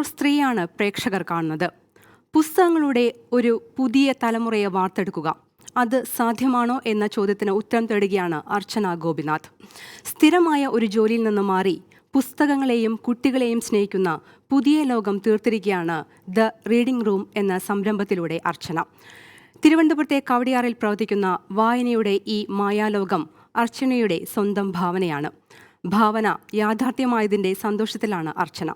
സ്ത്രീയാണ് പ്രേക്ഷകർ കാണുന്നത്. പുസ്തകങ്ങളുടെ ഒരു പുതിയ തലമുറയെ വാർത്തെടുക്കുക, അത് സാധ്യമാണോ എന്ന ചോദ്യത്തിന് ഉത്തരം തേടുകയാണ് അർച്ചന ഗോപിനാഥ്. സ്ഥിരമായ ഒരു ജോലിയിൽ നിന്ന് മാറി പുസ്തകങ്ങളെയും കുട്ടികളെയും സ്നേഹിക്കുന്ന പുതിയ ലോകം തീർത്തിരിക്കുകയാണ് ദ റീഡിംഗ് റൂം എന്ന സംരംഭത്തിലൂടെ അർച്ചന. തിരുവനന്തപുരത്തെ കവടിയാറിൽ പ്രവർത്തിക്കുന്ന വായനയുടെ ഈ മായാലോകം അർച്ചനയുടെ സ്വന്തം ഭാവനയാണ്. ഭാവന യാഥാർത്ഥ്യമായതിൻ്റെ സന്തോഷത്തിലാണ് അർച്ചന.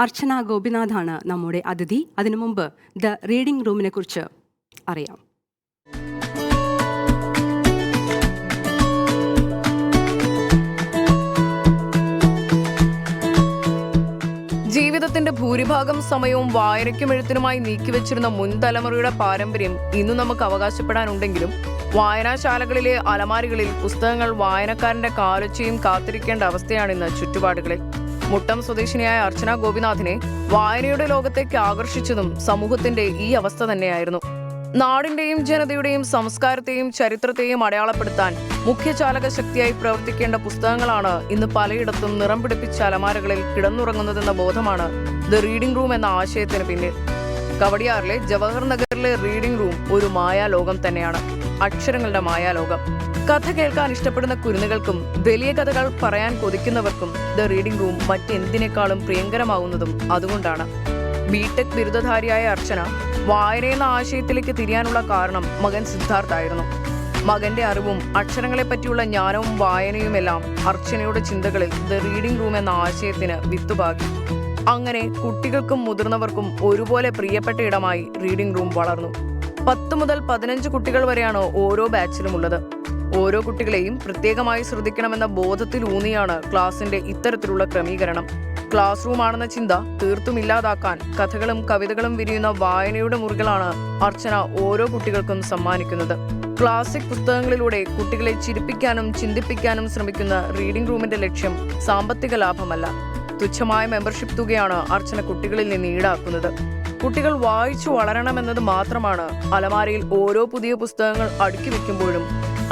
അർച്ചന ഗോപിനാഥാണ് നമ്മുടെ അതിഥി. അതിനു മുമ്പ് ദ റീഡിംഗ് റൂമിനെ കുറിച്ച് അറിയാം. ജീവിതത്തിന്റെ ഭൂരിഭാഗം സമയവും വായനയ്ക്കും എഴുത്തിനുമായി നീക്കിവെച്ചിരുന്ന മുൻ തലമുറയുടെ പാരമ്പര്യം ഇന്ന് നമുക്ക് അവകാശപ്പെടാനുണ്ടെങ്കിലും വായനാശാലകളിലെ അലമാരികളിൽ പുസ്തകങ്ങൾ വായനക്കാരന്റെ കാലൊച്ചയും കാത്തിരിക്കേണ്ട അവസ്ഥയാണിന്ന് ചുറ്റുപാടുകളിൽ. മുട്ടം സ്വദേശിനിയായ അർച്ചന ഗോപിനാഥിനെ വായനയുടെ ലോകത്തേക്ക് ആകർഷിച്ചതും സമൂഹത്തിന്റെ ഈ അവസ്ഥ തന്നെയായിരുന്നു. നാടിന്റെയും ജനതയുടെയും സംസ്കാരത്തെയും ചരിത്രത്തെയും അടയാളപ്പെടുത്താൻ മുഖ്യചാലക ശക്തിയായി പ്രവർത്തിക്കേണ്ട പുസ്തകങ്ങളാണ് ഇന്ന് പലയിടത്തും നിറം പിടിപ്പിച്ച അലമാരകളിൽ കിടന്നുറങ്ങുന്നതെന്ന ബോധമാണ് ദ റീഡിംഗ് റൂം എന്ന ആശയത്തിന് പിന്നിൽ. കവടിയാറിലെ ജവഹർ നഗറിലെ റീഡിംഗ് റൂം ഒരു മായാലോകം തന്നെയാണ്. അക്ഷരങ്ങളുടെ മായാലോകം. കഥ കേൾക്കാൻ ഇഷ്ടപ്പെടുന്ന കുരുന്നുകൾക്കും വലിയ കഥകൾ പറയാൻ കൊതിക്കുന്നവർക്കും ദ റീഡിംഗ് റൂം മറ്റെന്തിനേക്കാളും പ്രിയങ്കരമാവുന്നതും അതുകൊണ്ടാണ്. ബിടെക് ബിരുദധാരിയായ അർച്ചന വായനയെന്ന ആശയത്തിലേക്ക് തിരിയാനുള്ള കാരണം മകൻ സിദ്ധാർത്ഥായിരുന്നു. മകന്റെ അറിവും അക്ഷരങ്ങളെ പറ്റിയുള്ള ജ്ഞാനവും വായനയുമെല്ലാം അർച്ചനയുടെ ചിന്തകളിൽ ദ റീഡിംഗ് റൂം എന്ന ആശയത്തിന് വിത്തുപാകി. അങ്ങനെ കുട്ടികൾക്കും മുതിർന്നവർക്കും ഒരുപോലെ പ്രിയപ്പെട്ട ഇടമായി റീഡിംഗ് റൂം വളർന്നു. 10 മുതൽ 15 കുട്ടികൾ വരെയാണ് ഓരോ ബാച്ചിലുമുള്ളത്. ഓരോ കുട്ടികളെയും പ്രത്യേകമായി ശ്രദ്ധിക്കണമെന്ന ബോധത്തിലൂന്നിയാണ് ക്ലാസിന്റെ ഇത്തരത്തിലുള്ള ക്രമീകരണം. ക്ലാസ് റൂമാണെന്ന ചിന്ത തീർത്തും ഇല്ലാതാക്കാൻ കഥകളും കവിതകളും വിരിയുന്ന വായനയുടെ മുറികളാണ് അർച്ചന ഓരോ കുട്ടികൾക്കും സമ്മാനിക്കുന്നത്. ക്ലാസിക് പുസ്തകങ്ങളിലൂടെ കുട്ടികളെ ചിരിപ്പിക്കാനും ചിന്തിപ്പിക്കാനും ശ്രമിക്കുന്ന റീഡിംഗ് റൂമിന്റെ ലക്ഷ്യം സാമ്പത്തിക ലാഭമല്ല. തുച്ഛമായ മെമ്പർഷിപ്പ് തുകയാണ് അർച്ചന കുട്ടികളിൽ നിന്ന് ഈടാക്കുന്നത്. കുട്ടികൾ വായിച്ചു വളരണമെന്നത് മാത്രമാണ് അലമാരയിൽ ഓരോ പുതിയ പുസ്തകങ്ങൾ അടുക്കി വെക്കുമ്പോഴും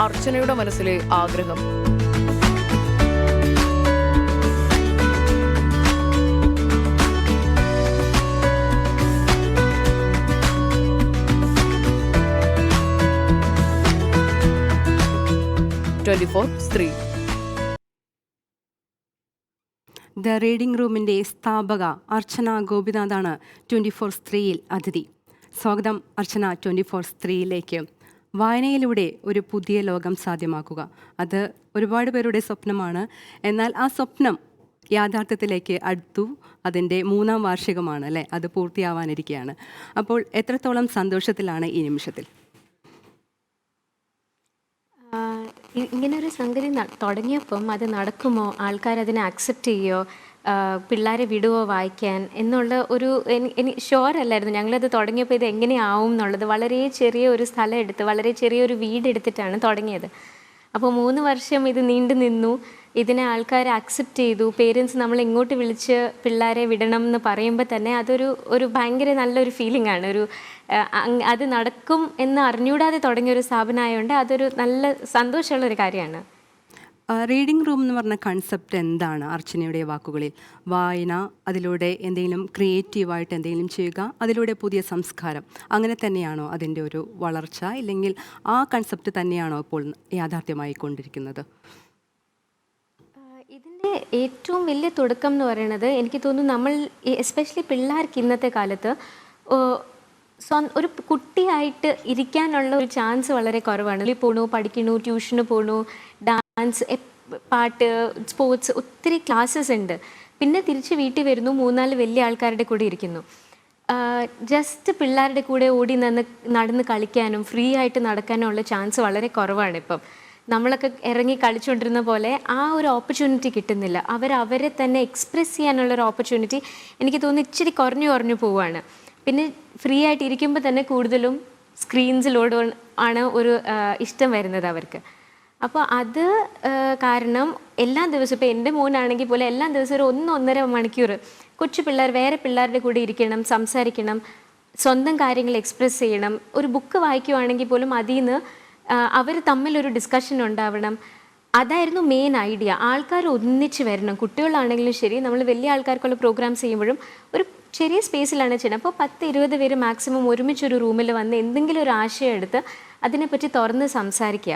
അർച്ചനയുടെ മനസ്സിലെ ആഗ്രഹം. സ്ത്രീ ദ റീഡിംഗ് റൂമിൻ്റെ സ്ഥാപക അർച്ചന ഗോപിനാഥാണ് 24 സ്ത്രീയിൽ അതിഥി. സ്വാഗതം അർച്ചന 24 സ്ത്രീയിലേക്ക്. വായനയിലൂടെ ഒരു പുതിയ ലോകം സാധ്യമാക്കുക, അത് ഒരുപാട് പേരുടെ സ്വപ്നമാണ്. എന്നാൽ ആ സ്വപ്നം യാഥാർത്ഥ്യത്തിലേക്ക് അടുത്തു. അതിൻ്റെ 3ാം വാർഷികമാണ് അല്ലേ, അത് പൂർത്തിയാവാനിരിക്കുകയാണ്. അപ്പോൾ എത്രത്തോളം സന്തോഷത്തിലാണ് ഈ നിമിഷത്തിൽ? ഇങ്ങനൊരു സംഗതി തുടങ്ങിയപ്പം അത് നടക്കുമോ, ആൾക്കാരതിനെ ആക്സെപ്റ്റ് ചെയ്യുമോ, പിള്ളേരെ വിടുവോ വായിക്കാൻ എന്നുള്ള ഒരു ഷുവർ അല്ലായിരുന്നു. ഞങ്ങളത് തുടങ്ങിയപ്പോൾ ഇത് എങ്ങനെയാവും എന്നുള്ളത്. വളരെ ചെറിയ ഒരു സ്ഥലം എടുത്ത്, വളരെ ചെറിയൊരു വീടെടുത്തിട്ടാണ് തുടങ്ങിയത്. അപ്പോൾ 3 വർഷം ഇത് നീണ്ടു നിന്നു. ഇതിനെ ആൾക്കാർ ആക്സെപ്റ്റ് ചെയ്തു. പേരൻസ് നമ്മൾ ഇങ്ങോട്ട് വിളിച്ച് പിള്ളേരെ വിടണം എന്ന് പറയുമ്പോൾ തന്നെ അതൊരു ഭയങ്കര നല്ലൊരു ഫീലിംഗ് ആണ്. അത് നടക്കും എന്ന് അറിഞ്ഞൂടാതെ തുടങ്ങിയൊരു സ്ഥാപനമായതുകൊണ്ട് അതൊരു നല്ല സന്തോഷമുള്ളൊരു കാര്യമാണ്. റീഡിംഗ് റൂം എന്ന് പറഞ്ഞ കൺസെപ്റ്റ് എന്താണ് അർച്ചനയുടെ വാക്കുകളിൽ? വായന, അതിലൂടെ എന്തെങ്കിലും ക്രിയേറ്റീവായിട്ട് എന്തെങ്കിലും ചെയ്യുക, അതിലൂടെ പുതിയ സംസ്കാരം, അങ്ങനെ തന്നെയാണോ അതിൻ്റെ ഒരു വളർച്ച? ഇല്ലെങ്കിൽ ആ കൺസെപ്റ്റ് തന്നെയാണോ ഇപ്പോൾ യാഥാർത്ഥ്യമായി കൊണ്ടിരിക്കുന്നത്? ഇതിൻ്റെ ഏറ്റവും വലിയ തുടക്കം എന്ന് പറയുന്നത് എനിക്ക് തോന്നുന്നു നമ്മൾ എസ്പെഷ്യലി പിള്ളേർക്ക് ഇന്നത്തെ കാലത്ത് ഒരു കുട്ടിയായിട്ട് ഇരിക്കാനുള്ള ഒരു ചാൻസ് വളരെ കുറവാണ്. പോണു, പഠിക്കണു, ട്യൂഷന് പോണു, ഡാൻസ്, പാട്ട്, സ്പോർട്സ്, ഒത്തിരി ക്ലാസ്സസ് ഉണ്ട്. പിന്നെ തിരിച്ച് വീട്ടിൽ വരുന്നു, 3-4 വലിയ ആൾക്കാരുടെ കൂടെ ഇരിക്കുന്നു. ജസ്റ്റ് പിള്ളേരുടെ കൂടെ ഓടി നടന്ന് കളിക്കാനും ഫ്രീ ആയിട്ട് നടക്കാനും ഉള്ള ചാൻസ് വളരെ കുറവാണ്. ഇപ്പം നമ്മളൊക്കെ ഇറങ്ങി കളിച്ചുകൊണ്ടിരുന്ന പോലെ ആ ഒരു ഓപ്പർച്യൂണിറ്റി കിട്ടുന്നില്ല. അവരെ തന്നെ എക്സ്പ്രസ് ചെയ്യാനുള്ളൊരു ഓപ്പർച്യൂണിറ്റി എനിക്ക് തോന്നുന്നു ഇച്ചിരി കുറഞ്ഞു പോവുകയാണ്. പിന്നെ ഫ്രീ ആയിട്ട് ഇരിക്കുമ്പോൾ തന്നെ കൂടുതലും സ്ക്രീൻസിലോട് ആണ് ഒരു ഇഷ്ടം വരുന്നത് അവർക്ക്. അപ്പോൾ അത് കാരണം എല്ലാ ദിവസവും, ഇപ്പോൾ എൻ്റെ മോനാണെങ്കിൽ പോലെ എല്ലാ ദിവസവും ഒരു 1-1.5 മണിക്കൂർ കൊച്ചു പിള്ളേർ വേറെ പിള്ളേരുടെ കൂടെ ഇരിക്കണം, സംസാരിക്കണം, സ്വന്തം കാര്യങ്ങൾ എക്സ്പ്രസ് ചെയ്യണം. ഒരു ബുക്ക് വായിക്കുവാണെങ്കിൽ പോലും അതിൽ നിന്ന് അവർ തമ്മിലൊരു ഡിസ്കഷൻ ഉണ്ടാവണം. അതായിരുന്നു മെയിൻ ഐഡിയ. ആൾക്കാർ ഒന്നിച്ച് വരണം. കുട്ടികളാണെങ്കിലും ശരി, നമ്മൾ വലിയ ആൾക്കാർക്കുള്ള പ്രോഗ്രാംസ് ചെയ്യുമ്പോഴും ഒരു ചെറിയ സ്പേസിലാണ് ചെയ്യുന്നത്. അപ്പോൾ 10-20 പേര് മാക്സിമം ഒരുമിച്ചൊരു റൂമിൽ വന്ന് എന്തെങ്കിലും ഒരു ആശയം എടുത്ത് അതിനെപ്പറ്റി തുറന്ന് സംസാരിക്കുക.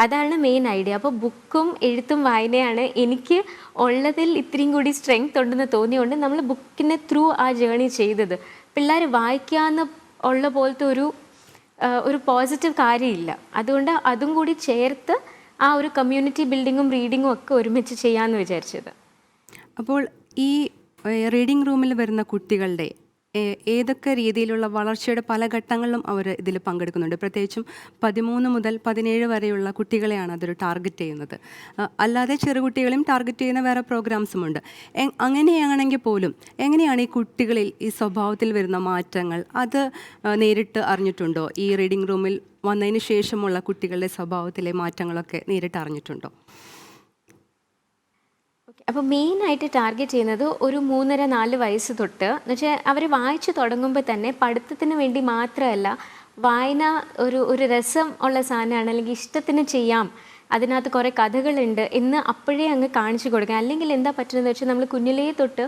അതാണ് മെയിൻ ഐഡിയ. അപ്പോൾ ബുക്കും എഴുത്തും വായനയാണ് എനിക്ക് ഉള്ളതിൽ ഇത്രയും കൂടി സ്ട്രെങ്ത് ഉണ്ടെന്ന് തോന്നിയുകൊണ്ട് നമ്മൾ ബുക്കിനെ ത്രൂ ആ ജേണി ചെയ്തത്. പിള്ളേർ വായിക്കാമെന്ന് ഉള്ള പോലത്തെ ഒരു പോസിറ്റീവ് കാര്യമില്ല. അതുകൊണ്ട് അതും കൂടി ചേർത്ത് ആ ഒരു കമ്മ്യൂണിറ്റി ബിൽഡിങ്ങും റീഡിങ്ങും ഒക്കെ ഒരുമിച്ച് ചെയ്യാമെന്ന് വിചാരിച്ചത്. അപ്പോൾ ഈ റീഡിംഗ് റൂമിൽ വരുന്ന കുട്ടികളുടെ ഏതൊക്കെ രീതിയിലുള്ള വളർച്ചയുടെ പല ഘട്ടങ്ങളിലും അവർ ഇതിൽ പങ്കെടുക്കുന്നുണ്ട്? പ്രത്യേകിച്ചും 13 മുതൽ 17 വരെയുള്ള കുട്ടികളെയാണ് അതൊരു ടാർഗറ്റ് ചെയ്യുന്നത്. അല്ലാതെ ചെറുകുട്ടികളെയും ടാർഗറ്റ് ചെയ്യുന്ന വേറെ പ്രോഗ്രാംസുമുണ്ട്. അങ്ങനെയാണെങ്കിൽ പോലും എങ്ങനെയാണ് ഈ കുട്ടികളിൽ ഈ സ്വഭാവത്തിൽ വരുന്ന മാറ്റങ്ങൾ അത് നേരിട്ട് അറിഞ്ഞിട്ടുണ്ടോ? ഈ റീഡിംഗ് റൂമിൽ വന്നതിന് ശേഷമുള്ള കുട്ടികളുടെ സ്വഭാവത്തിലെ മാറ്റങ്ങളൊക്കെ നേരിട്ട് അറിഞ്ഞിട്ടുണ്ടോ? അപ്പോൾ മെയിനായിട്ട് ടാർഗറ്റ് ചെയ്യുന്നത് ഒരു 3-4 വയസ്സ് തൊട്ട്, എന്ന് വെച്ചാൽ അവർ വായിച്ചു തുടങ്ങുമ്പോൾ തന്നെ പഠിത്തത്തിന് വേണ്ടി മാത്രമല്ല, വായന ഒരു രസം ഉള്ള സാധനമാണ്, അല്ലെങ്കിൽ ഇഷ്ടത്തിന് ചെയ്യാം, അതിനകത്ത് കുറേ കഥകളുണ്ട് എന്ന് അപ്പോഴേ അങ്ങ് കാണിച്ചു കൊടുക്കുക. അല്ലെങ്കിൽ എന്താ പറ്റുന്നതെന്ന് വെച്ചാൽ നമ്മൾ കുഞ്ഞിലേ തൊട്ട്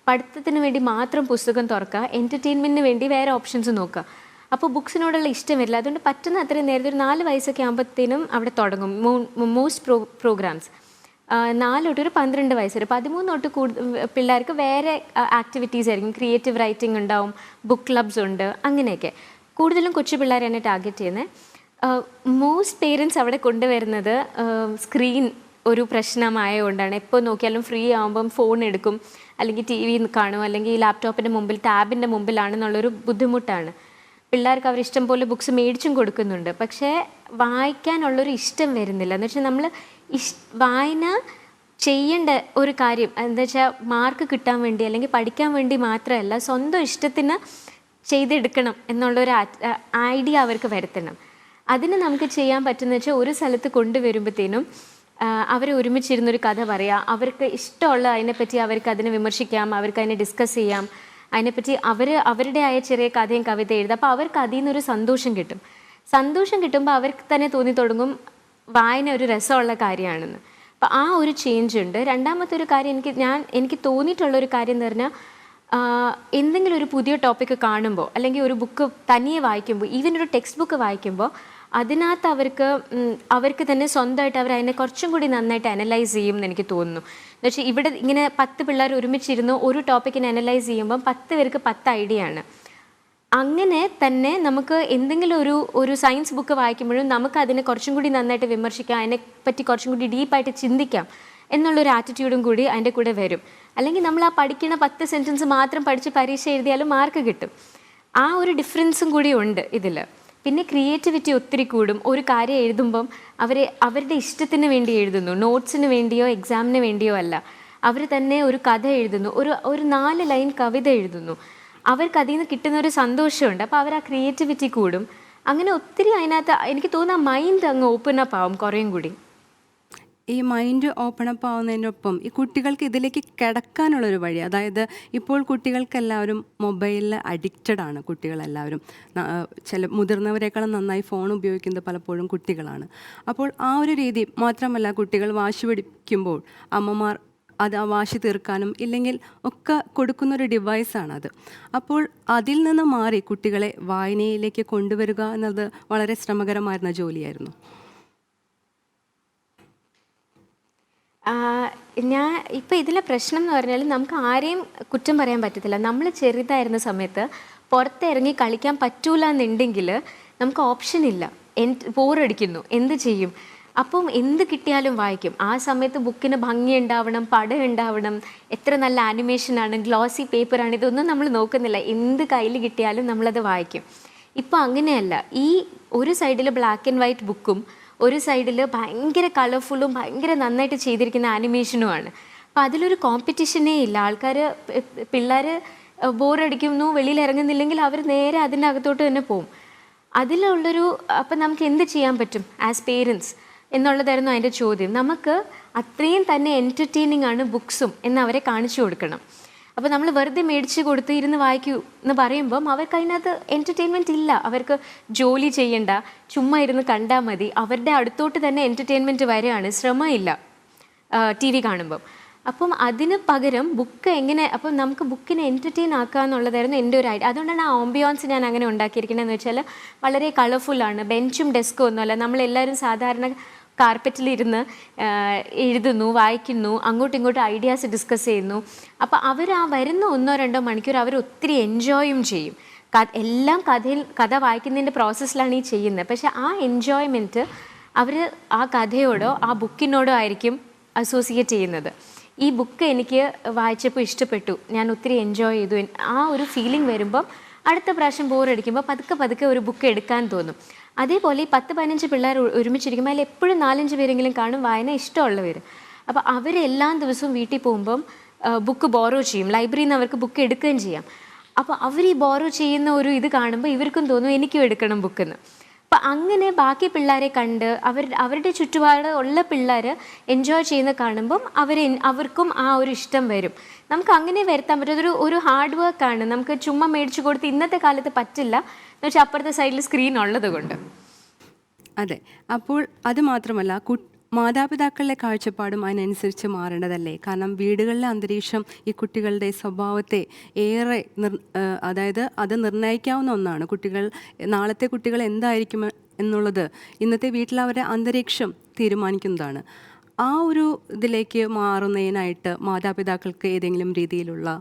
പഠിത്തത്തിന് വേണ്ടി മാത്രം പുസ്തകം തുറക്കുക, എൻ്റർടൈൻമെൻറ്റിന് വേണ്ടി വേറെ ഓപ്ഷൻസ് നോക്കുക. അപ്പോൾ ബുക്സിനോടുള്ള ഇഷ്ടം വരില്ല. അതുകൊണ്ട് പറ്റുന്ന അത്രയും നേരത്തെ ഒരു 4 വയസ്സൊക്കെ ആകുമ്പോഴത്തേനും അവിടെ തുടങ്ങും മോസ്റ്റ് പ്രോഗ്രാംസ്. 4 തൊട്ട് ഒരു 12 വയസ്സ് വരെ. 13 തൊട്ട് പിള്ളേർക്ക് വേറെ ആക്ടിവിറ്റീസ് ആയിരിക്കും. ക്രിയേറ്റീവ് റൈറ്റിംഗ് ഉണ്ടാവും, ബുക്ക് ക്ലബ്സ് ഉണ്ട്, അങ്ങനെയൊക്കെ. കൂടുതലും കൊച്ചു പിള്ളേരെന്നെ ടാർഗറ്റ് ചെയ്യുന്നത്. മോസ്റ്റ് പേരൻസ് അവിടെ കൊണ്ടുവരുന്നത് സ്ക്രീൻ ഒരു പ്രശ്നമായതുകൊണ്ടാണ്. എപ്പോൾ നോക്കിയാലും ഫ്രീ ആകുമ്പം ഫോൺ എടുക്കും, അല്ലെങ്കിൽ TV കാണും, അല്ലെങ്കിൽ ലാപ്ടോപ്പിൻ്റെ മുമ്പിൽ ടാബിൻ്റെ മുമ്പിലാണെന്നുള്ളൊരു ബുദ്ധിമുട്ടാണ്. പിള്ളേർക്ക് അവരിഷ്ടം പോലെ ബുക്സ് മേടിച്ചും കൊടുക്കുന്നുണ്ട്, പക്ഷേ വായിക്കാനുള്ളൊരു ഇഷ്ടം വരുന്നില്ല. എന്ന് വെച്ചാൽ നമ്മൾ വായന ചെയ്യേണ്ട ഒരു കാര്യം എന്താ വെച്ചാൽ മാർക്ക് കിട്ടാൻ വേണ്ടി അല്ലെങ്കിൽ പഠിക്കാൻ വേണ്ടി മാത്രമല്ല, സ്വന്തം ഇഷ്ടത്തിന് ചെയ്തെടുക്കണം എന്നുള്ളൊരു ഐഡിയ അവർക്ക് വരുത്തണം. അതിന് നമുക്ക് ചെയ്യാൻ പറ്റുന്ന വെച്ചാൽ ഒരു സ്ഥലത്ത് കൊണ്ടുവരുമ്പോഴത്തേനും അവർ ഒരുമിച്ചിരുന്നൊരു കഥ പറയുക, അവർക്ക് ഇഷ്ടമുള്ള അതിനെപ്പറ്റി അവർക്ക് അതിനെ വിമർശിക്കാം, അവർക്ക് അതിനെ ഡിസ്കസ് ചെയ്യാം, അതിനെപ്പറ്റി അവരുടെയായ ചെറിയ കഥയും കവിത എഴുതുക. അപ്പോൾ അവർക്ക് അതിൽ നിന്നൊരു സന്തോഷം കിട്ടും. സന്തോഷം കിട്ടുമ്പോൾ അവർക്ക് തന്നെ തോന്നി തുടങ്ങും വായന ഒരു രസമുള്ള കാര്യമാണെന്ന്. അപ്പോൾ ആ ഒരു ചേഞ്ച് ഉണ്ട്. രണ്ടാമത്തെ ഒരു കാര്യം എനിക്ക് തോന്നിയിട്ടുള്ളൊരു കാര്യം എന്ന് പറഞ്ഞാൽ, എന്തെങ്കിലും ഒരു പുതിയ ടോപ്പിക്ക് കാണുമ്പോൾ അല്ലെങ്കിൽ ഒരു ബുക്ക് തനിയെ വായിക്കുമ്പോൾ, ഈവൻ ഒരു ടെക്സ്റ്റ് ബുക്ക് വായിക്കുമ്പോൾ അതിനകത്ത് അവർക്ക് തന്നെ സ്വന്തമായിട്ട് അവർ അതിനെ കുറച്ചും കൂടി നന്നായിട്ട് അനലൈസ് ചെയ്യും എന്ന് എനിക്ക് തോന്നുന്നു. എന്ന് വെച്ചാൽ ഇവിടെ ഇങ്ങനെ 10 പിള്ളേർ ഒരുമിച്ചിരുന്ന് ഒരു ടോപ്പിക്കിനെ അനലൈസ് ചെയ്യുമ്പം 10 പേർക്ക് 10 ഐഡിയ ആണ്. അങ്ങനെ തന്നെ നമുക്ക് എന്തെങ്കിലും ഒരു സയൻസ് ബുക്ക് വായിക്കുമ്പോഴും നമുക്ക് അതിനെ കുറച്ചും കൂടി നന്നായിട്ട് വിമർശിക്കാം, അതിനെപ്പറ്റി കുറച്ചും കൂടി ഡീപ്പായിട്ട് ചിന്തിക്കാം എന്നുള്ളൊരു ആറ്റിറ്റ്യൂഡും കൂടി അതിൻ്റെ കൂടെ വരും. അല്ലെങ്കിൽ നമ്മൾ ആ പഠിക്കുന്ന 10 സെൻറ്റൻസ് മാത്രം പഠിച്ച് പരീക്ഷ എഴുതിയാലും മാർക്ക് കിട്ടും. ആ ഒരു ഡിഫറൻസും കൂടി ഉണ്ട് ഇതിൽ. പിന്നെ ക്രിയേറ്റിവിറ്റി ഒത്തിരി കൂടും. ഒരു കാര്യം എഴുതുമ്പം അവരുടെ ഇഷ്ടത്തിന് വേണ്ടി എഴുതുന്നു, നോട്ട്സിന് വേണ്ടിയോ എക്സാമിന് വേണ്ടിയോ അല്ല. അവർ തന്നെ ഒരു കഥ എഴുതുന്നു, ഒരു 4 ലൈൻ കവിത എഴുതുന്നു. അവർക്ക് അതിൽ നിന്ന് കിട്ടുന്ന ഒരു സന്തോഷമുണ്ട്. അപ്പോൾ അവർ ആ ക്രിയേറ്റിവിറ്റി കൂടും. അങ്ങനെ ഒത്തിരി അതിനകത്ത് എനിക്ക് തോന്നുന്നു മൈൻഡ് അങ്ങ് ഓപ്പൺ അപ്പ് ആവും കുറേയും കൂടി. ഈ മൈൻഡ് ഓപ്പൺ അപ്പ് ആവുന്നതിനൊപ്പം ഈ കുട്ടികൾക്ക് ഇതിലേക്ക് കിടക്കാനുള്ളൊരു വഴി, അതായത് ഇപ്പോൾ കുട്ടികൾക്കെല്ലാവരും മൊബൈലിൽ അഡിക്റ്റഡ് ആണ്. കുട്ടികളെല്ലാവരും ചില മുതിർന്നവരെക്കാളും നന്നായി ഫോൺ ഉപയോഗിക്കുന്നത് പലപ്പോഴും കുട്ടികളാണ്. അപ്പോൾ ആ ഒരു രീതി മാത്രമല്ല, കുട്ടികൾ വാശി പിടിക്കുമ്പോൾ അമ്മമാർ അത് ആ വാശി തീർക്കാനും ഇല്ലെങ്കിൽ ഒക്കെ കൊടുക്കുന്നൊരു ഡിവൈസാണത്. അപ്പോൾ അതിൽ നിന്ന് മാറി കുട്ടികളെ വായനയിലേക്ക് കൊണ്ടുവരിക എന്നത് വളരെ ശ്രമകരമായിരുന്ന ജോലിയായിരുന്നു. ഇപ്പോൾ ഇതിലെ പ്രശ്നം എന്ന് പറഞ്ഞാൽ നമുക്ക് ആരെയും കുറ്റം പറയാൻ പറ്റത്തില്ല. നമ്മൾ ചെറുതായിരുന്ന സമയത്ത് പുറത്തിറങ്ങി കളിക്കാൻ പറ്റൂല എന്നുണ്ടെങ്കിൽ നമുക്ക് ഓപ്ഷൻ ഇല്ല. ബോറടിക്കുന്നു, എന്ത് ചെയ്യും? അപ്പം എന്ത് കിട്ടിയാലും വായിക്കും. ആ സമയത്ത് ബുക്കിന് ഭംഗി ഉണ്ടാവണം, പടം ഉണ്ടാവണം, എത്ര നല്ല ആനിമേഷനാണ്, ഗ്ലോസി പേപ്പറാണ്, ഇതൊന്നും നമ്മൾ നോക്കുന്നില്ല. എന്ത് കയ്യിൽ കിട്ടിയാലും നമ്മളത് വായിക്കും. ഇപ്പോൾ അങ്ങനെയല്ല. ഈ ഒരു സൈഡിൽ ബ്ലാക്ക് ആൻഡ് വൈറ്റ് ബുക്കും ഒരു സൈഡിൽ ഭയങ്കര കളർഫുള്ളും ഭയങ്കര നന്നായിട്ട് ചെയ്തിരിക്കുന്ന ആനിമേഷനുമാണ്. അപ്പോൾ അതിലൊരു കോമ്പറ്റീഷനേ ഇല്ല. പിള്ളേർ ബോറടിക്കുന്നു, വെളിയിൽ ഇറങ്ങുന്നില്ലെങ്കിൽ അവർ നേരെ അതിൻ്റെ അകത്തോട്ട് തന്നെ പോകും. അപ്പം നമുക്ക് എന്ത് ചെയ്യാൻ പറ്റും ആസ് പേരൻസ് എന്നുള്ളതായിരുന്നു അതിൻ്റെ ചോദ്യം. നമുക്ക് അത്രയും തന്നെ എൻ്റർടൈനിങ് ആണ് ബുക്സും എന്ന് അവരെ കാണിച്ചു കൊടുക്കണം. അപ്പോൾ നമ്മൾ വെറുതെ മേടിച്ച് കൊടുത്ത് ഇരുന്ന് വായിക്കൂ എന്ന് പറയുമ്പം അവർക്ക് അതിനകത്ത് എൻ്റർടൈൻമെൻറ്റ് ഇല്ല. അവർക്ക് ജോലി ചെയ്യണ്ട, ചുമ്മാ ഇരുന്ന് കണ്ടാൽ മതി. അവരുടെ അടുത്തോട്ട് തന്നെ എൻ്റർടൈൻമെൻറ്റ് വരികയാണ്, ശ്രമമില്ല TV കാണുമ്പം. അപ്പം അതിന് പകരം ബുക്ക് എങ്ങനെ, അപ്പം നമുക്ക് ബുക്കിനെ എൻ്റർടൈൻ ആക്കുക എന്നുള്ളതായിരുന്നു എൻ്റെ ഒരു ഐഡിയ. അതുകൊണ്ടാണ് ആ ആംബിയോൺസ് ഞാൻ അങ്ങനെ ഉണ്ടാക്കിയിരിക്കണമെന്ന് വെച്ചാൽ വളരെ കളർഫുള്ളാണ്. ബെഞ്ചും ഡെസ്കും ഒന്നുമല്ല. നമ്മളെല്ലാവരും സാധാരണ കാർപ്പറ്റിലിരുന്ന് എഴുതുന്നു, വായിക്കുന്നു, അങ്ങോട്ടും ഇങ്ങോട്ടും ഐഡിയാസ് ഡിസ്കസ് ചെയ്യുന്നു. അപ്പോൾ അവർ ആ വരുന്ന 1-2 മണിക്കൂർ അവർ ഒത്തിരി എൻജോയും ചെയ്യും. എല്ലാം കഥ വായിക്കുന്നതിൻ്റെ പ്രോസസ്സിലാണ് ഈ ചെയ്യുന്നത്. പക്ഷേ ആ എൻജോയ്മെൻറ്റ് അവർ ആ കഥയോടോ ആ ബുക്കിനോടോ ആയിരിക്കും അസോസിയേറ്റ് ചെയ്യുന്നത്. ഈ ബുക്ക് എനിക്ക് വായിച്ചപ്പോൾ ഇഷ്ടപ്പെട്ടു, ഞാൻ ഒത്തിരി എൻജോയ് ചെയ്തു, ആ ഒരു ഫീലിംഗ് വരുമ്പം അടുത്ത പ്രാവശ്യം ബോറടിക്കുമ്പോൾ പതുക്കെ ഒരു ബുക്ക് എടുക്കാൻ തോന്നും. അതേപോലെ ഈ 10-15 പിള്ളേർ ഒരുമിച്ചിരിക്കുമ്പോൾ അതിൽ എപ്പോഴും 4-5 പേരെങ്കിലും കാണും വായന ഇഷ്ടമുള്ളവർ. അപ്പോൾ അവരെല്ലാ ദിവസവും വീട്ടിൽ പോകുമ്പം ബുക്ക് ബോറോ ചെയ്യും. ലൈബ്രറിയിൽ നിന്ന് അവർക്ക് ബുക്ക് എടുക്കുകയും ചെയ്യാം. അപ്പോൾ അവർ ഈ ബോറോ ചെയ്യുന്ന ഒരു ഇത് കാണുമ്പോൾ ഇവർക്കും തോന്നും എനിക്കും എടുക്കണം ബുക്കെന്ന്. അപ്പം അങ്ങനെ ബാക്കി പിള്ളേരെ കണ്ട് അവരുടെ ചുറ്റുപാട് ഉള്ള പിള്ളേർ എൻജോയ് ചെയ്യുന്ന കാണുമ്പം അവർക്കും ആ ഒരു ഇഷ്ടം വരും. നമുക്ക് അങ്ങനെ വരുത്താൻ പറ്റും. ഒരു ഹാർഡ് വർക്കാണ്. നമുക്ക് ചുമ്മാ മേടിച്ചു കൊടുത്ത് ഇന്നത്തെ കാലത്ത് പറ്റില്ല എന്ന് വെച്ചാൽ അപ്പുറത്തെ സൈഡിൽ സ്ക്രീൻ ഉള്ളത് കൊണ്ട്. അതെ. അപ്പോൾ അത് മാത്രമല്ല, മാതാപിതാക്കളുടെ കാഴ്ചപ്പാടും അതിനനുസരിച്ച് മാറേണ്ടതല്ലേ? കാരണം വീടുകളിലെ അന്തരീക്ഷം ഈ കുട്ടികളുടെ സ്വഭാവത്തെ ഏറെ അതായത് അത് നിർണ്ണയിക്കാവുന്ന ഒന്നാണ്. നാളത്തെ കുട്ടികൾ എന്തായിരിക്കും എന്നുള്ളത് ഇന്നത്തെ വീട്ടിലവരുടെ അന്തരീക്ഷം തീരുമാനിക്കുന്നതാണ്. ആ ഒരു ഇതിലേക്ക് മാറുന്നതിനായിട്ട് മാതാപിതാക്കൾക്ക് ഏതെങ്കിലും രീതിയിലുള്ള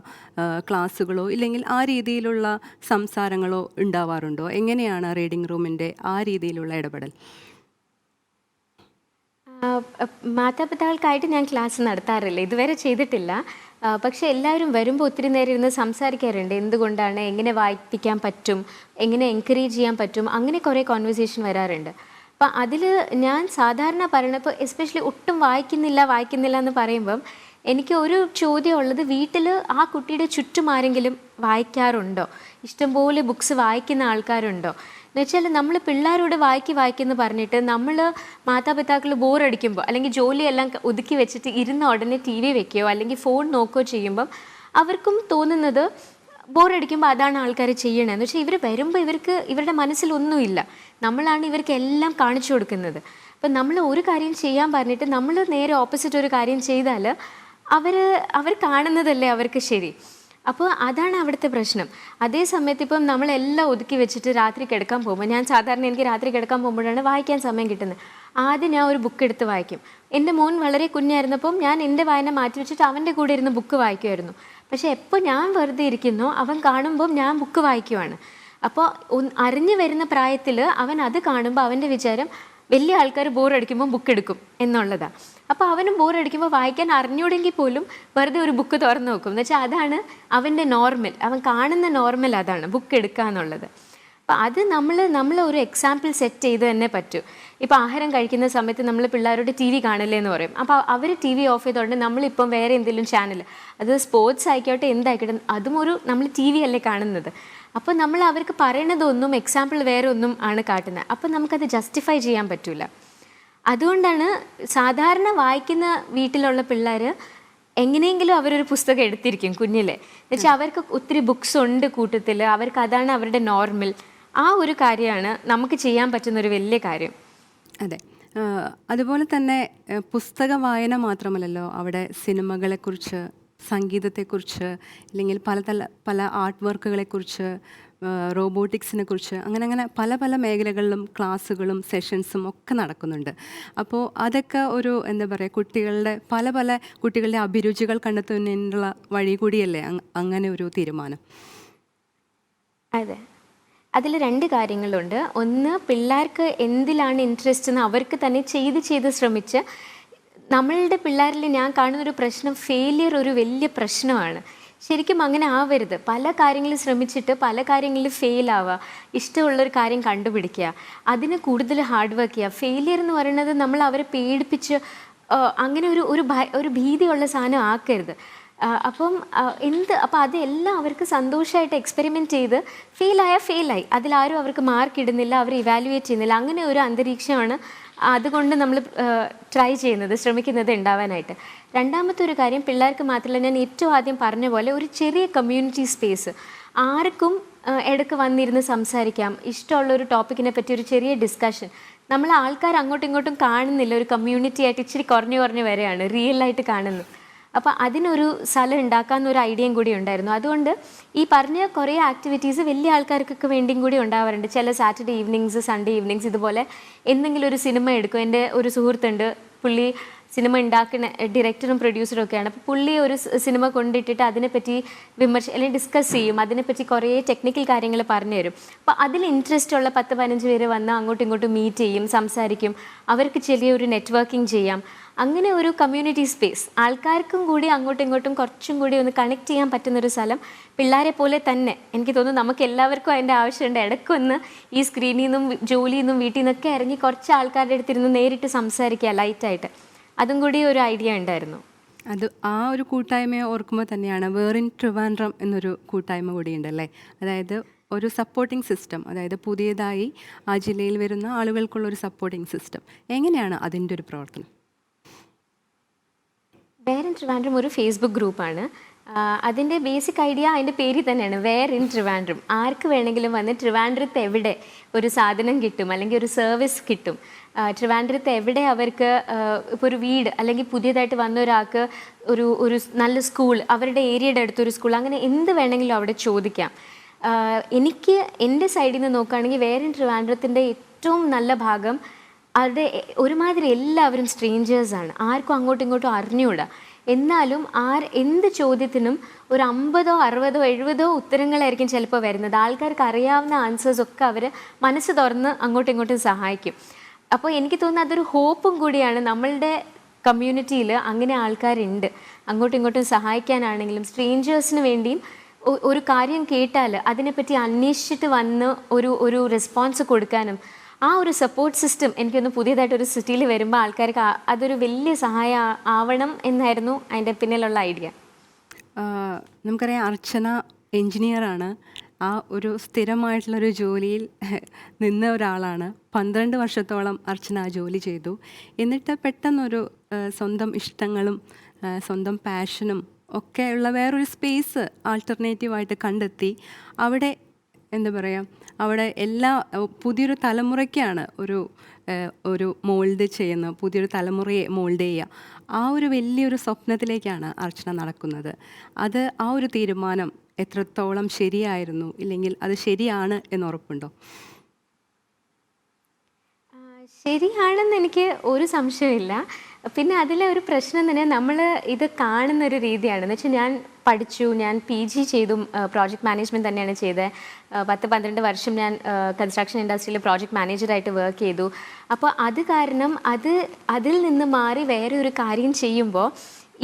ക്ലാസ്സുകളോ ഇല്ലെങ്കിൽ ആ രീതിയിലുള്ള സംസാരങ്ങളോ ഉണ്ടാവാറുണ്ടോ? എങ്ങനെയാണ് റീഡിംഗ് റൂമിൻ്റെ ആ രീതിയിലുള്ള ഇടപെടൽ? മാതാപിതാക്കൾക്കായിട്ട് ഞാൻ ക്ലാസ് നടത്താറില്ല, ഇതുവരെ ചെയ്തിട്ടില്ല. പക്ഷേ എല്ലാവരും വരുമ്പോൾ ഒത്തിരി നേരം ഇരുന്ന് സംസാരിക്കാറുണ്ട്. എന്തുകൊണ്ടാണ്, എങ്ങനെ വായിപ്പിക്കാൻ പറ്റും, എങ്ങനെ എൻകറേജ് ചെയ്യാൻ പറ്റും, അങ്ങനെ കുറേ കോൺവെർസേഷൻ വരാറുണ്ട്. അപ്പം അതിൽ ഞാൻ സാധാരണ പറയണപ്പോൾ എസ്പെഷ്യലി ഒട്ടും വായിക്കുന്നില്ല എന്ന് പറയുമ്പം എനിക്ക് ഒരു ചോദ്യം ഉള്ളത്, വീട്ടിൽ ആ കുട്ടിയുടെ ചുറ്റും ആരെങ്കിലും വായിക്കാറുണ്ടോ, ഇഷ്ടംപോലെ ബുക്സ് വായിക്കുന്ന ആൾക്കാരുണ്ടോ എന്ന് വെച്ചാൽ നമ്മൾ പിള്ളേരോട് വായിക്കെന്ന് പറഞ്ഞിട്ട് നമ്മൾ മാതാപിതാക്കൾ ബോറടിക്കുമ്പോൾ അല്ലെങ്കിൽ ജോലിയെല്ലാം ഒതുക്കി വെച്ചിട്ട് ഇരുന്ന ഉടനെ TV വെക്കുകയോ അല്ലെങ്കിൽ ഫോൺ നോക്കുകയോ ചെയ്യുമ്പം അവർക്കും തോന്നുന്നത് ബോറടിക്കുമ്പോൾ അതാണ് ആൾക്കാർ ചെയ്യണമെന്ന് വെച്ചാൽ ഇവർ വരുമ്പോൾ ഇവരുടെ മനസ്സിലൊന്നുമില്ല, നമ്മളാണ് ഇവർക്ക് എല്ലാം കാണിച്ചു കൊടുക്കുന്നത്. അപ്പം നമ്മൾ ഒരു കാര്യം ചെയ്യാൻ പറഞ്ഞിട്ട് നമ്മൾ നേരെ ഓപ്പോസിറ്റ് ഒരു കാര്യം ചെയ്താൽ അവർ കാണുന്നതല്ലേ അവർക്ക് ശരി. അപ്പോൾ അതാണ് അവിടുത്തെ പ്രശ്നം. അതേ സമയത്ത് ഇപ്പം നമ്മളെല്ലാം ഒതുക്കി വെച്ചിട്ട് രാത്രി കിടക്കാൻ പോകുമ്പോൾ, ഞാൻ സാധാരണ എനിക്ക് രാത്രി കിടക്കാൻ പോകുമ്പോഴാണ് വായിക്കാൻ സമയം കിട്ടുന്നത്. ആദ്യം ഞാൻ ഒരു ബുക്ക് എടുത്ത് വായിക്കും. എൻ്റെ മോൻ വളരെ കുഞ്ഞായിരുന്നപ്പം ഞാൻ എൻ്റെ വായന മാറ്റി വെച്ചിട്ട് അവൻ്റെ കൂടെ ഇരുന്ന് ബുക്ക് വായിക്കുമായിരുന്നു. പക്ഷേ എപ്പോൾ ഞാൻ വെറുതെ ഇരിക്കുന്നോ അവൻ കാണുമ്പം ഞാൻ ബുക്ക് വായിക്കുവാണ്. അപ്പോൾ അറിഞ്ഞു വരുന്ന പ്രായത്തിൽ അവൻ അത് കാണുമ്പോൾ അവൻ്റെ വിചാരം വലിയ ആൾക്കാർ ബോറടിക്കുമ്പോൾ ബുക്ക് എടുക്കും എന്നുള്ളതാണ്. അപ്പോൾ അവനും ബോറടിക്കുമ്പോൾ വായിക്കാൻ അറിഞ്ഞൂടെങ്കിൽ പോലും വെറുതെ ഒരു ബുക്ക് തുറന്നു നോക്കും. എന്ന് വെച്ചാൽ അതാണ് അവൻ്റെ നോർമൽ, അവൻ കാണുന്ന നോർമൽ അതാണ് ബുക്ക് എടുക്കുക എന്നുള്ളത്. അപ്പോൾ അത് നമ്മൾ ഒരു എക്സാമ്പിൾ സെറ്റ് ചെയ്ത് തന്നെ പറ്റൂ. ഇപ്പോൾ ആഹാരം കഴിക്കുന്ന സമയത്ത് നമ്മൾ പിള്ളേരോട് TV കാണില്ലേ എന്ന് പറയും. അപ്പോൾ അവർ TV ഓഫ് ചെയ്തുകൊണ്ട് നമ്മളിപ്പം വേറെ എന്തെങ്കിലും ചാനൽ, അത് സ്പോർട്സ് ആയിക്കോട്ടെ എന്തായിക്കോട്ടെ, അതും നമ്മൾ TV അല്ലേ കാണുന്നത്. അപ്പോൾ നമ്മൾ അവർക്ക് പറയണതൊന്നും എക്സാമ്പിൾ വേറെ ഒന്നും ആണ് കാട്ടുന്നത്. അപ്പോൾ നമുക്കത് ജസ്റ്റിഫൈ ചെയ്യാൻ പറ്റില്ല. അതുകൊണ്ടാണ് സാധാരണ വായിക്കുന്ന വീട്ടിലുള്ള പിള്ളേർ എങ്ങനെയെങ്കിലും അവരൊരു പുസ്തകം എടുത്തിരിക്കും കുഞ്ഞിലെ. എന്നുവെച്ചാൽ അവർക്ക് ഒത്തിരി ബുക്സ് ഉണ്ട് കൂട്ടത്തിൽ, അവർക്ക് അതാണ് അവരുടെ നോർമൽ. ആ ഒരു കാര്യമാണ് നമുക്ക് ചെയ്യാൻ പറ്റുന്നൊരു വലിയ കാര്യം. അതെ. അതുപോലെ തന്നെ പുസ്തക വായന മാത്രമല്ലല്ലോ, അവിടെ സിനിമകളെക്കുറിച്ച്, സംഗീതത്തെക്കുറിച്ച്, അല്ലെങ്കിൽ പല ആർട്ട് വർക്കുകളെക്കുറിച്ച്, റോബോട്ടിക്സിനെ കുറിച്ച്, അങ്ങനെ പല മേഖലകളിലും ക്ലാസ്സുകളും സെഷൻസും ഒക്കെ നടക്കുന്നുണ്ട്. അപ്പോൾ അതൊക്കെ ഒരു എന്താ പറയുക, കുട്ടികളുടെ അഭിരുചികൾ കണ്ടെത്തുന്നതിനുള്ള വഴി കൂടിയല്ലേ അങ്ങനെ ഒരു തീരുമാനം? അതെ, അതിൽ 2 കാര്യങ്ങളുണ്ട്. ഒന്ന്, പിള്ളേർക്ക് എന്തിലാണ് ഇൻട്രസ്റ്റ് എന്ന് അവർക്ക് തന്നെ ചെയ്ത് ശ്രമിച്ച്, നമ്മളുടെ പിള്ളേരിൽ ഞാൻ കാണുന്നൊരു പ്രശ്നം, ഫെയിലിയർ ഒരു വലിയ പ്രശ്നമാണ്. ശരിക്കും അങ്ങനെ ആവരുത്. പല കാര്യങ്ങളും ശ്രമിച്ചിട്ട് പല കാര്യങ്ങളിൽ ഫെയിൽ ആവുക, ഇഷ്ടമുള്ളൊരു കാര്യം കണ്ടുപിടിക്കുക, അതിന് കൂടുതൽ ഹാർഡ് വർക്ക് ചെയ്യുക. ഫെയിലിയർ എന്ന് പറയുന്നത് നമ്മൾ അവരെ പേടിപ്പിച്ച് അങ്ങനെ ഒരു ഭീതിയുള്ള സാധനം ആക്കരുത്. അപ്പം അതെല്ലാം അവർക്ക് സന്തോഷമായിട്ട് എക്സ്പെരിമെൻറ്റ് ചെയ്ത് ഫെയിലായി, അതിലാരും അവർക്ക് മാർക്ക് ഇടുന്നില്ല, അവർ ഇവാലുവേറ്റ് ചെയ്യുന്നില്ല, അങ്ങനെ ഒരു അന്തരീക്ഷമാണ് അതുകൊണ്ട് നമ്മൾ ശ്രമിക്കുന്നത് ഉണ്ടാവാനായിട്ട്. രണ്ടാമത്തെ ഒരു കാര്യം, പിള്ളേർക്ക് മാത്രമല്ല, ഞാൻ ഏറ്റവും ആദ്യം പറഞ്ഞ പോലെ ഒരു ചെറിയ കമ്മ്യൂണിറ്റി സ്പേസ്, ആർക്കും ഇടയ്ക്ക് വന്നിരുന്ന് സംസാരിക്കാം, ഇഷ്ടമുള്ള ഒരു ടോപ്പിക്കിനെ പറ്റി ഒരു ചെറിയ ഡിസ്കഷൻ. നമ്മൾ ആൾക്കാർ അങ്ങോട്ടും ഇങ്ങോട്ടും കാണുന്നില്ല, ഒരു കമ്മ്യൂണിറ്റി ആയിട്ട് ഇച്ചിരി കുറഞ്ഞു വരെയാണ് റിയലായിട്ട് കാണുന്നത്. അപ്പോൾ അതിനൊരു സ്ഥലം ഉണ്ടാക്കാമെന്നൊരു ഐഡിയയും കൂടി ഉണ്ടായിരുന്നു. അതുകൊണ്ട് ഈ പറഞ്ഞ കുറേ ആക്ടിവിറ്റീസ് വലിയ ആൾക്കാർക്കൊക്കെ വേണ്ടിയും കൂടി ഉണ്ടാവാറുണ്ട്. ചില സാറ്റർഡേ ഈവനിങ്സ്, സൺഡേ ഈവനിങ്സ് ഇതുപോലെ എന്തെങ്കിലും ഒരു സിനിമ എടുക്കും. എൻ്റെ ഒരു സുഹൃത്തുണ്ട്, പുള്ളി സിനിമ ഉണ്ടാക്കുന്ന ഡയറക്ടറും പ്രൊഡ്യൂസറും ഒക്കെയാണ്. അപ്പോൾ പുള്ളി ഒരു സിനിമ കൊണ്ടിട്ടിട്ട് അതിനെപ്പറ്റി അല്ലെങ്കിൽ ഡിസ്കസ് ചെയ്യും, അതിനെപ്പറ്റി കുറേ ടെക്നിക്കൽ കാര്യങ്ങൾ പറഞ്ഞു തരും. അപ്പോൾ അതിൽ ഇൻട്രസ്റ്റ് ഉള്ള 10-15 പേര് വന്ന് അങ്ങോട്ടും ഇങ്ങോട്ടും മീറ്റ് ചെയ്യും, സംസാരിക്കും, അവർക്ക് ചെറിയൊരു നെറ്റ്വർക്കിംഗ് ചെയ്യാം. അങ്ങനെ ഒരു കമ്മ്യൂണിറ്റി സ്പേസ്, ആൾക്കാർക്കും കൂടി അങ്ങോട്ടും ഇങ്ങോട്ടും കുറച്ചും കൂടി ഒന്ന് കണക്ട് ചെയ്യാൻ പറ്റുന്നൊരു സ്ഥലം. പിള്ളേരെ പോലെ തന്നെ എനിക്ക് തോന്നുന്നു നമുക്ക് എല്ലാവർക്കും അതിൻ്റെ ആവശ്യമുണ്ട്. ഇടയ്ക്കൊന്ന് ഈ സ്ക്രീനിൽ നിന്നും ജോലിയിൽ നിന്നും വീട്ടിൽ നിന്നൊക്കെ ഇറങ്ങി കുറച്ച് ആൾക്കാരുടെ അടുത്തിരുന്ന് നേരിട്ട് സംസാരിക്കുക ലൈറ്റായിട്ട്. അതും കൂടി ഒരു ഐഡിയ ഉണ്ടായിരുന്നു. അത് ആ ഒരു കൂട്ടായ്മയെ ഓർക്കുമ്പോൾ തന്നെയാണ് വേറിൻ ട്രിവാൻഡ്രം എന്നൊരു കൂട്ടായ്മ കൂടിയുണ്ടല്ലേ. അതായത് ഒരു സപ്പോർട്ടിംഗ് സിസ്റ്റം, അതായത് പുതിയതായി ആ ജില്ലയിൽ വരുന്ന ആളുകൾക്കുള്ള ഒരു സപ്പോർട്ടിംഗ് സിസ്റ്റം. എങ്ങനെയാണ് അതിൻ്റെ ഒരു പ്രവർത്തനം? വേർ ഇൻ ട്രിവാൻഡ്രം ഒരു ഫേസ്ബുക്ക് ഗ്രൂപ്പാണ്. അതിൻ്റെ ബേസിക് ഐഡിയ അതിൻ്റെ പേരിൽ തന്നെയാണ്, വേർ ഇൻ ട്രിവാൻഡ്രം. ആർക്ക് വേണമെങ്കിലും വന്ന് ട്രിവാൻഡ്രത്ത് എവിടെ ഒരു സാധനം കിട്ടും അല്ലെങ്കിൽ ഒരു സർവീസ് കിട്ടും, ട്രിവാൻഡ്രത്ത് എവിടെ അവർക്ക് ഇപ്പോൾ ഒരു വീട് അല്ലെങ്കിൽ പുതിയതായിട്ട് വന്ന ഒരാൾക്ക് ഒരു നല്ല സ്കൂൾ, അവരുടെ ഏരിയയുടെ അടുത്തൊരു സ്കൂൾ, അങ്ങനെ എന്ത് വേണമെങ്കിലും അവിടെ ചോദിക്കാം. എനിക്ക് എൻ്റെ സൈഡിൽ നിന്ന് നോക്കുകയാണെങ്കിൽ വേർ ഇൻ ട്രിവാൻഡ്രത്തിൻ്റെ ഏറ്റവും നല്ല ഭാഗം അത് ഒരുമാതിരി എല്ലാവരും സ്ട്രേഞ്ചേഴ്സാണ്, ആർക്കും അങ്ങോട്ടും ഇങ്ങോട്ടും അറിഞ്ഞുകൂടാ. എന്നാലും എന്ത് ചോദ്യത്തിനും ഒരു 50, 60, 70 ഉത്തരങ്ങളായിരിക്കും ചിലപ്പോൾ വരുന്നത്. ആൾക്കാർക്ക് അറിയാവുന്ന ആൻസേഴ്സൊക്കെ അവർ മനസ്സ് തുറന്ന് അങ്ങോട്ടും ഇങ്ങോട്ടും സഹായിക്കും. അപ്പോൾ എനിക്ക് തോന്നുന്നു അതൊരു ഹോപ്പും കൂടിയാണ്. നമ്മളുടെ കമ്മ്യൂണിറ്റിയിൽ അങ്ങനെ ആൾക്കാരുണ്ട്, അങ്ങോട്ടും ഇങ്ങോട്ടും സഹായിക്കാനാണെങ്കിലും സ്ട്രേഞ്ചേഴ്സിന് വേണ്ടിയും ഒരു കാര്യം കേട്ടാൽ അതിനെപ്പറ്റി അന്വേഷിച്ചിട്ട് വന്ന് ഒരു റെസ്പോൺസ് കൊടുക്കാനും ആ ഒരു സപ്പോർട്ട് സിസ്റ്റം എനിക്കൊന്ന് പുതിയതായിട്ടൊരു സിറ്റിയിൽ വരുമ്പോൾ ആൾക്കാർക്ക് അതൊരു വലിയ സഹായം ആവണം എന്നായിരുന്നു അതിൻ്റെ പിന്നിലുള്ള ഐഡിയ. നമുക്കറിയാം അർച്ചന എൻജിനീയറാണ്. ആ ഒരു സ്ഥിരമായിട്ടുള്ളൊരു ജോലിയിൽ നിന്ന ഒരാളാണ്. 12 വർഷത്തോളം അർച്ചന ആ ജോലി ചെയ്തു. എന്നിട്ട് പെട്ടെന്നൊരു സ്വന്തം ഇഷ്ടങ്ങളും സ്വന്തം പാഷനും ഒക്കെ ഉള്ള വേറൊരു സ്പേസ് ആൾട്ടർനേറ്റീവായിട്ട് കണ്ടെത്തി. അവിടെ എന്താ പറയുക, അവിടെ എല്ലാ പുതിയൊരു തലമുറയ്ക്കാണ് ഒരു മോൾഡ് ചെയ്യുന്ന, പുതിയൊരു തലമുറയെ മോൾഡ് ചെയ്യുക. ആ ഒരു വലിയൊരു സ്വപ്നത്തിലേക്കാണ് അർച്ചന നടക്കുന്നത്. അത് ആ ഒരു തീരുമാനം എത്രത്തോളം ശരിയായിരുന്നു, ഇല്ലെങ്കിൽ അത് ശരിയാണ് എന്ന് ഉറപ്പുണ്ടോ? ശരിയാണെന്ന് എനിക്ക് ഒരു സംശയമില്ല. പിന്നെ അതിലെ ഒരു പ്രശ്നം തന്നെ നമ്മൾ ഇത് കാണുന്നൊരു രീതിയാണ്. എന്ന് വെച്ചാൽ ഞാൻ പഠിച്ചു, ഞാൻ PG ചെയ്തു, പ്രോജക്റ്റ് മാനേജ്മെൻറ്റ് തന്നെയാണ് ചെയ്തത്. 10-12 വർഷം ഞാൻ കൺസ്ട്രക്ഷൻ ഇൻഡസ്ട്രിയിൽ പ്രോജക്റ്റ് മാനേജറായിട്ട് വർക്ക് ചെയ്തു. അപ്പോൾ അത് കാരണം അതിൽ നിന്ന് മാറി വേറെ ഒരു കാര്യം ചെയ്യുമ്പോൾ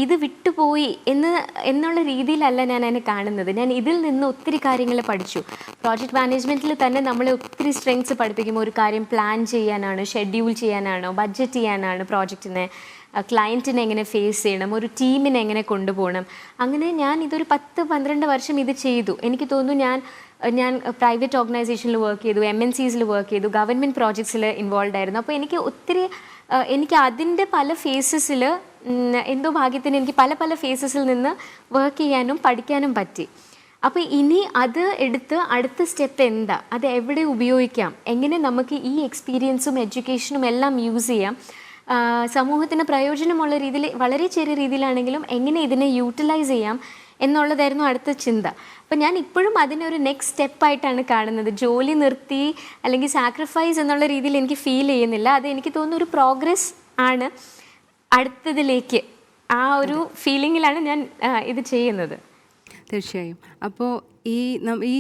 ഇത് വിട്ടുപോയി എന്നുള്ള രീതിയിലല്ല ഞാൻ അതിനെ കാണുന്നത്. ഞാൻ ഇതിൽ നിന്ന് ഒത്തിരി കാര്യങ്ങൾ പഠിച്ചു. പ്രോജക്റ്റ് മാനേജ്മെൻറ്റിൽ തന്നെ നമ്മളെ ഒത്തിരി സ്ട്രെങ്ത്സ് പഠിപ്പിക്കും. ഒരു കാര്യം പ്ലാൻ ചെയ്യാനാണ്, ഷെഡ്യൂൾ ചെയ്യാനാണോ, ബഡ്ജറ്റ് ചെയ്യാനാണ്, പ്രോജക്റ്റിനെ ക്ലയൻറ്റിനെ എങ്ങനെ ഫേസ് ചെയ്യണം, ഒരു ടീമിനെ എങ്ങനെ കൊണ്ടുപോകണം. അങ്ങനെ ഞാൻ ഇതൊരു 10-12 വർഷം ഇത് ചെയ്തു. എനിക്ക് തോന്നുന്നു ഞാൻ പ്രൈവറ്റ് ഓർഗനൈസേഷനിൽ വർക്ക് ചെയ്തു, MNCസിൽ വർക്ക് ചെയ്തു, ഗവൺമെൻറ് പ്രോജക്ട്സിൽ ഇൻവോൾവ് ആയിരുന്നു. അപ്പോൾ എനിക്ക് അതിൻ്റെ പല ഫേസസിൽ എന്തോ ഭാഗ്യത്തിന് എനിക്ക് പല ഫേസസിൽ നിന്ന് വർക്ക് ചെയ്യാനും പഠിക്കാനും പറ്റി. അപ്പോൾ ഇനി അത് എടുത്ത് അടുത്ത സ്റ്റെപ്പ് എന്താ, അത് എവിടെ ഉപയോഗിക്കാം, എങ്ങനെ നമുക്ക് ഈ എക്സ്പീരിയൻസും എഡ്യൂക്കേഷനും എല്ലാം യൂസ് ചെയ്യാം, സമൂഹത്തിന് പ്രയോജനമുള്ള രീതിയിൽ, വളരെ ചെറിയ രീതിയിലാണെങ്കിലും എങ്ങനെ ഇതിനെ യൂട്ടിലൈസ് ചെയ്യാം എന്നുള്ളതായിരുന്നു അടുത്ത ചിന്ത. അപ്പം ഞാൻ ഇപ്പോഴും അതിനൊരു നെക്സ്റ്റ് സ്റ്റെപ്പായിട്ടാണ് കാണുന്നത്. ജോലി നിർത്തി അല്ലെങ്കിൽ സാക്രിഫൈസ് എന്നുള്ള രീതിയിൽ എനിക്ക് ഫീൽ ചെയ്യുന്നില്ല. അത് എനിക്ക് തോന്നുന്നു ഒരു പ്രോഗ്രസ് ആണ്, അടുത്തതിലേക്ക് ആ ഒരു ഫീലിങ്ങിലാണ് ഞാൻ ഇത് ചെയ്യുന്നത്. തീർച്ചയായും. അപ്പോൾ ഈ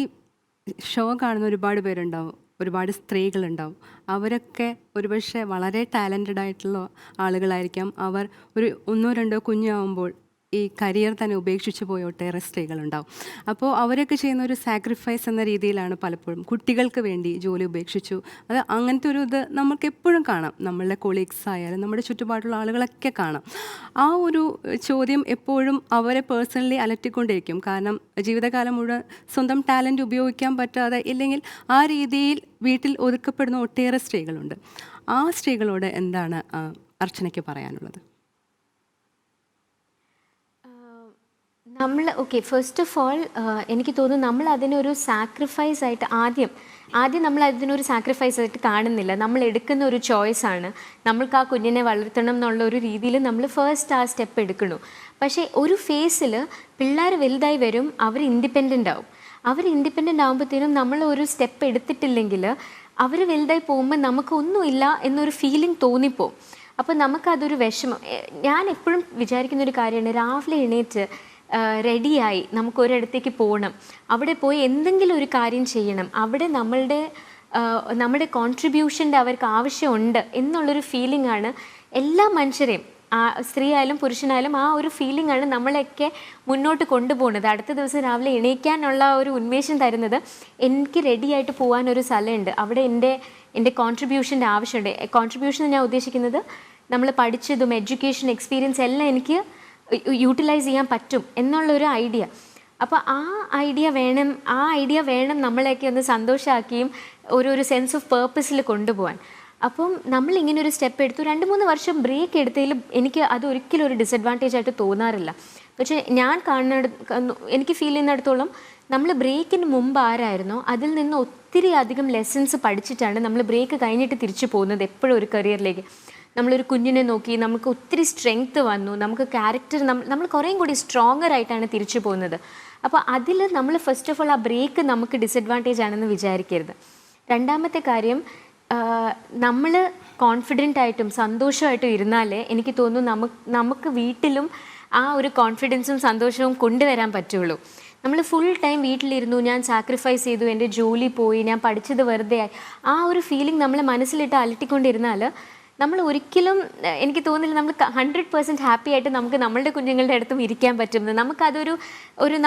ഷോ കാണുന്ന ഒരുപാട് പേരുണ്ടാവും, ഒരുപാട് സ്ത്രീകളുണ്ടാവും. അവരൊക്കെ ഒരുപക്ഷെ വളരെ ടാലൻറ്റഡ് ആയിട്ടുള്ള ആളുകളായിരിക്കാം. അവർ ഒരു 1-2 കുഞ്ഞാവുമ്പോൾ ഈ കരിയർ തന്നെ ഉപേക്ഷിച്ച് പോയ ഒട്ടേറെ സ്ത്രീകളുണ്ടാവും. അപ്പോൾ അവരൊക്കെ ചെയ്യുന്ന ഒരു സാക്രിഫൈസ് എന്ന രീതിയിലാണ് പലപ്പോഴും കുട്ടികൾക്ക് വേണ്ടി ജോലി ഉപേക്ഷിച്ചു. അത് അങ്ങനത്തെ ഒരു ഇത് നമുക്ക് എപ്പോഴും കാണാം. നമ്മളുടെ കൊളീഗ്സ് ആയാലും നമ്മുടെ ചുറ്റുപാടുള്ള ആളുകളൊക്കെ കാണാം. ആ ഒരു ചോദ്യം എപ്പോഴും അവരെ പേഴ്സണലി അലട്ടിക്കൊണ്ടിരിക്കും. കാരണം ജീവിതകാലം മുഴുവൻ സ്വന്തം ടാലൻറ്റ് ഉപയോഗിക്കാൻ പറ്റാതെ, ഇല്ലെങ്കിൽ ആ രീതിയിൽ വീട്ടിൽ ഒതുക്കപ്പെടുന്ന ഒട്ടേറെ സ്ത്രീകളുണ്ട്. ആ സ്ത്രീകളോട് എന്താണ് അർച്ചനയ്ക്ക് പറയാനുള്ളത്? ഫസ്റ്റ് ഓഫ് ഓൾ എനിക്ക് തോന്നുന്നു നമ്മൾ അതിനൊരു സാക്രിഫൈസ് ആയിട്ട് ആദ്യം ആദ്യം നമ്മൾ അതിനൊരു സാക്രിഫൈസ് ആയിട്ട് കാണുന്നില്ല, നമ്മൾ എടുക്കുന്ന ഒരു ചോയ്സാണ്. നമ്മൾക്ക് ആ കുഞ്ഞിനെ വളർത്തണം എന്നുള്ള ഒരു രീതിയിൽ നമ്മൾ ഫസ്റ്റ് ആ സ്റ്റെപ്പ് എടുക്കണു. പക്ഷേ ഒരു ഫേസിൽ പിള്ളേർ വലുതായി വരും, അവർ ഇൻഡിപെൻഡൻ്റ് ആവും. അവർ ഇൻഡിപെൻഡൻ്റ് ആകുമ്പോഴത്തേനും നമ്മൾ ഒരു സ്റ്റെപ്പ് എടുത്തിട്ടില്ലെങ്കിൽ അവർ വലുതായി പോകുമ്പോൾ നമുക്കൊന്നുമില്ല എന്നൊരു ഫീലിംഗ് തോന്നിപ്പോവും. അപ്പോൾ നമുക്കതൊരു വിഷമം. ഞാൻ എപ്പോഴും വിചാരിക്കുന്നൊരു കാര്യമാണ്, രാവിലെ എണീറ്റ് റെഡിയായി നമുക്കൊരിടത്തേക്ക് പോകണം, അവിടെ പോയി എന്തെങ്കിലും ഒരു കാര്യം ചെയ്യണം, അവിടെ നമ്മുടെ കോൺട്രിബ്യൂഷൻ്റെ അവർക്ക് ആവശ്യമുണ്ട് എന്നുള്ളൊരു ഫീലിംഗ് ആണ് എല്ലാ മനുഷ്യരെയും, സ്ത്രീ ആയാലും പുരുഷനായാലും ആ ഒരു ഫീലിംഗ് ആണ് നമ്മളെയൊക്കെ മുന്നോട്ട് കൊണ്ടുപോകുന്നത്. അടുത്ത ദിവസം രാവിലെ എണീക്കാനുള്ള ഒരു ഉന്മേഷം തരുന്നത് എനിക്ക് റെഡിയായിട്ട് പോകാനൊരു സ്ഥലമുണ്ട്, അവിടെ എൻ്റെ കോൺട്രിബ്യൂഷൻ്റെ ആവശ്യമുണ്ട്. കോൺട്രിബ്യൂഷൻ ഞാൻ ഉദ്ദേശിക്കുന്നത് നമ്മൾ പഠിച്ചതും എഡ്യൂക്കേഷൻ എക്സ്പീരിയൻസ് എല്ലാം എനിക്ക് യൂട്ടിലൈസ് ചെയ്യാൻ പറ്റും എന്നുള്ളൊരു ഐഡിയ. അപ്പോൾ ആ ഐഡിയ വേണം നമ്മളെയൊക്കെ ഒന്ന് സന്തോഷമാക്കിയും ഒരു സെൻസ് ഓഫ് പേർപ്പസിൽ കൊണ്ടുപോകാൻ. അപ്പം നമ്മളിങ്ങനെ ഒരു സ്റ്റെപ്പ് എടുത്തു, 2-3 വർഷം ബ്രേക്ക് എടുത്തതിൽ എനിക്ക് അത് ഒരിക്കലും ഒരു ഡിസഡ്വാൻറ്റേജ് ആയിട്ട് തോന്നാറില്ല. പക്ഷേ ഞാൻ എനിക്ക് ഫീൽ ചെയ്യുന്നിടത്തോളം നമ്മൾ ബ്രേക്കിന് മുമ്പ് ആരായിരുന്നോ അതിൽ നിന്ന് ഒത്തിരി അധികം ലെസൺസ് പഠിച്ചിട്ടാണ് നമ്മൾ ബ്രേക്ക് കഴിഞ്ഞിട്ട് തിരിച്ചു പോകുന്നത് എപ്പോഴും ഒരു കരിയറിലേക്ക്. നമ്മളൊരു കുഞ്ഞിനെ നോക്കി നമുക്ക് ഒത്തിരി സ്ട്രെങ്ത്ത് വന്നു, നമുക്ക് ക്യാരക്ടർ നമ്മൾ കുറേയും കൂടി സ്ട്രോങ്ങർ ആയിട്ടാണ് തിരിച്ചു പോകുന്നത്. അപ്പോൾ അതിൽ നമ്മൾ ഫസ്റ്റ് ഓഫ് ഓൾ ആ ബ്രേക്ക് നമുക്ക് ഡിസഡ്വാൻറ്റേജ് ആണെന്ന് വിചാരിക്കരുത്. രണ്ടാമത്തെ കാര്യം, നമ്മൾ കോൺഫിഡൻ്റ് ആയിട്ടും സന്തോഷമായിട്ടും ഇരുന്നാലേ എനിക്ക് തോന്നുന്നു നമുക്ക് വീട്ടിലും ആ ഒരു കോൺഫിഡൻസും സന്തോഷവും കൊണ്ടുവരാൻ പറ്റുള്ളൂ. നമ്മൾ ഫുൾ ടൈം വീട്ടിലിരുന്നു, ഞാൻ സാക്രിഫൈസ് ചെയ്തു, എൻ്റെ ജോലി പോയി, ഞാൻ പഠിച്ചത് വെറുതെ ആയി, ആ ഒരു ഫീലിംഗ് നമ്മൾ മനസ്സിലിട്ട് അലട്ടിക്കൊണ്ടിരുന്നാൽ നമ്മൾ ഒരിക്കലും എനിക്ക് തോന്നുന്നില്ല നമുക്ക് 100% ഹാപ്പി ആയിട്ട് നമുക്ക് നമ്മളുടെ കുഞ്ഞുങ്ങളുടെ അടുത്തും ഇരിക്കാൻ പറ്റുന്നത്.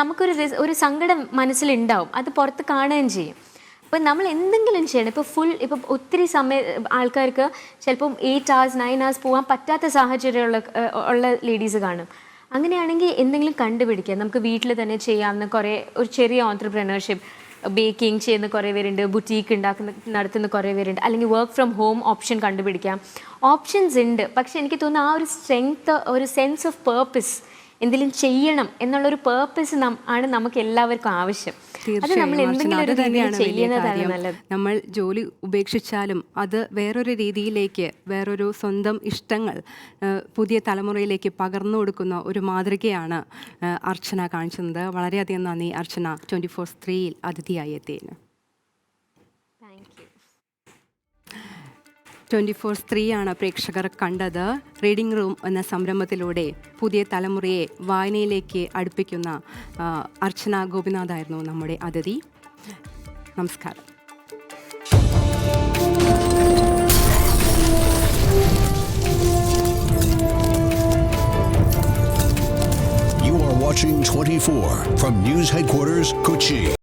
നമുക്കൊരു സങ്കടം മനസ്സിലുണ്ടാവും, അത് പുറത്ത് കാണുകയും ചെയ്യും. അപ്പോൾ നമ്മൾ എന്തെങ്കിലും ചെയ്യണം. ഇപ്പോൾ ഒത്തിരി ആൾക്കാർക്ക് ചിലപ്പം 8 hours 9 hours പോകാൻ പറ്റാത്ത സാഹചര്യമുള്ള ലേഡീസ് കാണും. അങ്ങനെയാണെങ്കിൽ എന്തെങ്കിലും കണ്ടുപിടിക്കുക. നമുക്ക് വീട്ടിൽ തന്നെ ചെയ്യാവുന്ന ഒരു ചെറിയ ഓൺട്രപ്രണർഷിപ്പ്, ബേക്കിംഗ് ചെയ്യുന്ന കുറേ പേരുണ്ട്, ബുട്ടീക്ക് നടത്തുന്ന കുറേ പേരുണ്ട്, അല്ലെങ്കിൽ വർക്ക് ഫ്രം ഹോം ഓപ്ഷൻ കണ്ടുപിടിക്കാം. ഓപ്ഷൻസ് ഉണ്ട്. പക്ഷെ എനിക്ക് തോന്നുന്നു ആ ഒരു സ്ട്രെങ്ത്, ഒരു സെൻസ് ഓഫ് പേർപ്പസ്, എന്തെങ്കിലും ചെയ്യണം എന്നുള്ളൊരു പേർപ്പസ് ആണ് നമുക്ക് എല്ലാവർക്കും ആവശ്യം. അത് നമ്മൾ എന്തെങ്കിലും ഒരു രീതിയിൽ ചെയ്യുന്നതാണ് നല്ലത്. നമ്മൾ ജോലി ഉപേക്ഷിച്ചാലും അത് വേറൊരു രീതിയിലേക്ക്, വേറൊരു സ്വന്തം ഇഷ്ടങ്ങൾ പുതിയ തലമുറയിലേക്ക് പകർന്നു കൊടുക്കുന്ന ഒരു മാതൃകയാണ് അർച്ചന കാണിച്ചത്. വളരെയധികം നന്ദി അർച്ചന, 24/3 അതിഥിയായി എത്തിയതിന്. 24/3 ആണ് പ്രേക്ഷകർ കണ്ടത്. റീഡിംഗ് റൂം എന്ന സംരംഭത്തിലൂടെ പുതിയ തലമുറയെ വായനയിലേക്ക് അടുപ്പിക്കുന്ന അർച്ചന ഗോപിനാഥായിരുന്നു നമ്മുടെ അതിഥി. നമസ്കാരം. You are watching 24 from News Headquarters, Kochi.